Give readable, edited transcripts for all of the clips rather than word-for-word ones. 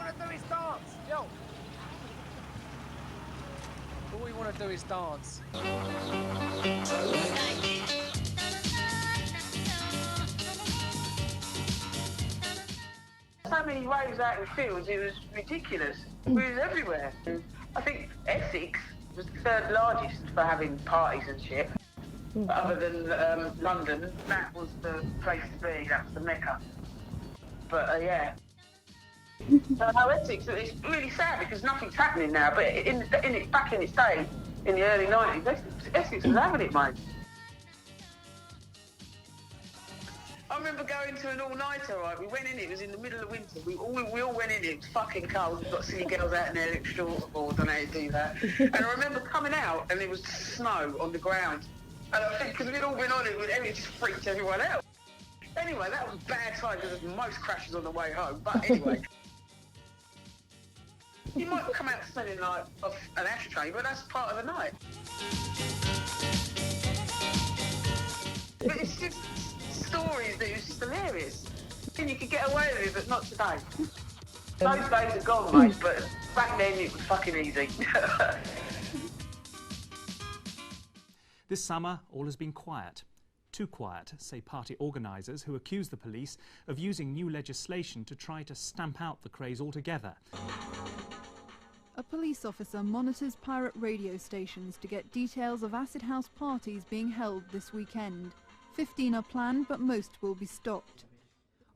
want to do is dance, yo. All we want to do is dance. So many raves out in the fields, it was ridiculous. We was everywhere. I think Essex was the third largest for having parties and shit. But other than London, that was the place to be, that was the Mecca. But yeah. So no, Essex, it's really sad because nothing's happening now, but back in its day, in the early 90s, Essex was having it, mate. I remember going to an all-nighter, right? We went in, it was in the middle of winter. We all went in, it was fucking cold. We've got silly girls out in their little shorts, I don't know how to do that. And I remember coming out and there was snow on the ground. And I think because we'd all been on it, it just freaked everyone out. Anyway, that was a bad time because there's most crashes on the way home. But anyway. You might come out smelling like an ashtray, but that's part of the night. But it's just stories that was just hilarious. And you could get away with it, but not today. Those days are gone, mate, but back then it was fucking easy. This summer, all has been quiet. Too quiet, say party organisers who accuse the police of using new legislation to try to stamp out the craze altogether. A police officer monitors pirate radio stations to get details of acid house parties being held this weekend. 15 are planned, but most will be stopped.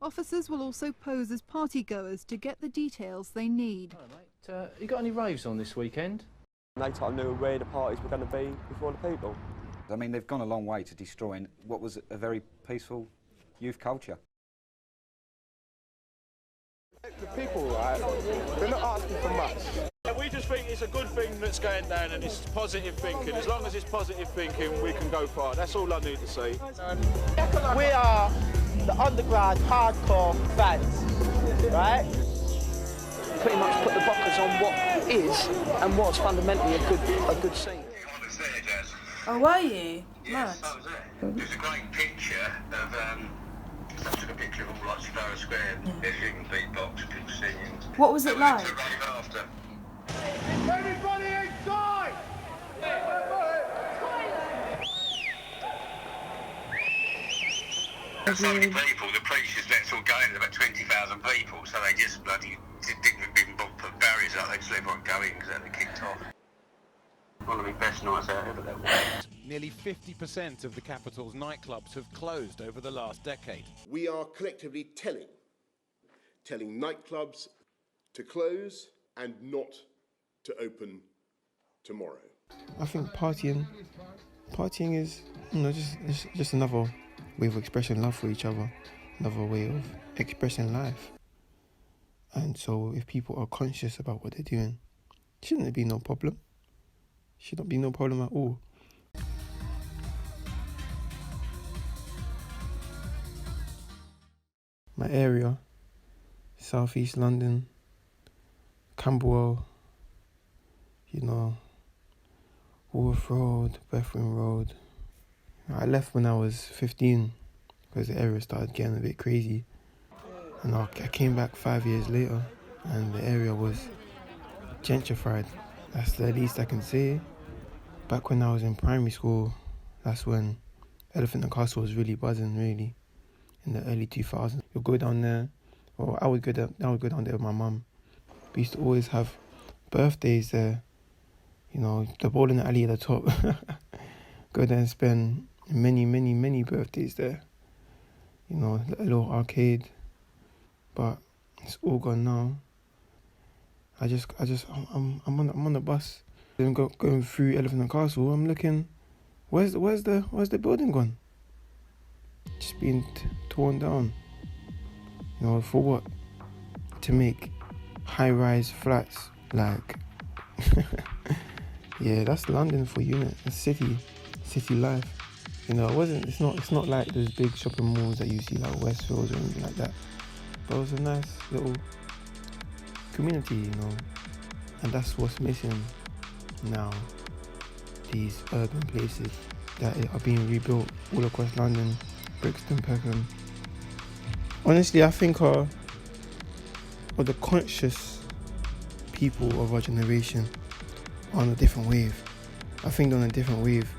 Officers will also pose as partygoers to get the details they need. Hello, mate. You got any raves on this weekend? Night I knew where the parties were going to be before the people. I mean, they've gone a long way to destroying what was a very peaceful youth culture. The people, right, they're not asking for much. We just think it's a good thing that's going down and it's positive thinking. As long as it's positive thinking, we can go far. That's all I need to say. We are the underground hardcore fans, right? Pretty much put the blockers on what is and what's fundamentally a good scene. I was there, Jazz. Oh, were you? Yes, I was there. There's a great picture of, I took a picture of all like Star Square, everything, beatbox, people singing. What was it like? To rave after. Everybody inside! There's so many people, the police just let us all go in, there's about 20,000 people, so they just bloody didn't even put barriers up, they just let everyone go in because they kicked off. One of the best nights out ever, that was. Nearly 50% of the capital's nightclubs have closed over the last decade. We are collectively telling nightclubs to close and not to open tomorrow. I think partying is, just another way of expressing love for each other, another way of expressing life. And so if people are conscious about what they're doing, shouldn't it be no problem? Should not be no problem at all. My area, South East London, Camberwell, Wolf Road, Bethlehem Road. I left when I was 15 because the area started getting a bit crazy. And I came back 5 years later and the area was gentrified. That's the least I can say. Back when I was in primary school, that's when Elephant and Castle was really buzzing, really, in the early 2000s. You'll go down there, or I would go down there with my mum. We used to always have birthdays there, the bowling alley at the top. Go there and spend many birthdays there. A little arcade, but it's all gone now. I'm on the bus. Then going through Elephant and Castle, I'm looking, where's the building gone? Just being torn down. For what? To make high-rise flats, like. Yeah, that's London for you, innit? It's city life. It's not like those big shopping malls that you see like Westfields or anything like that. But it was a nice little community, and that's what's missing now. These urban places that are being rebuilt all across London, Brixton, Peckham. Honestly, I think the conscious people of our generation are on a different wave. I think they're on a different wave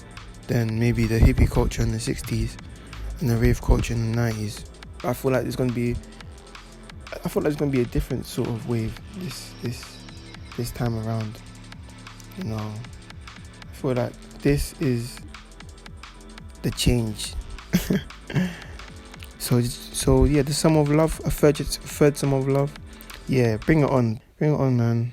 than maybe the hippie culture in the 60s and the rave culture in the 90s. I feel like there's going to be a different sort of wave this time around. You know, I feel like this is the change. So yeah, the sum of love, a third sum of love. Yeah, bring it on, man.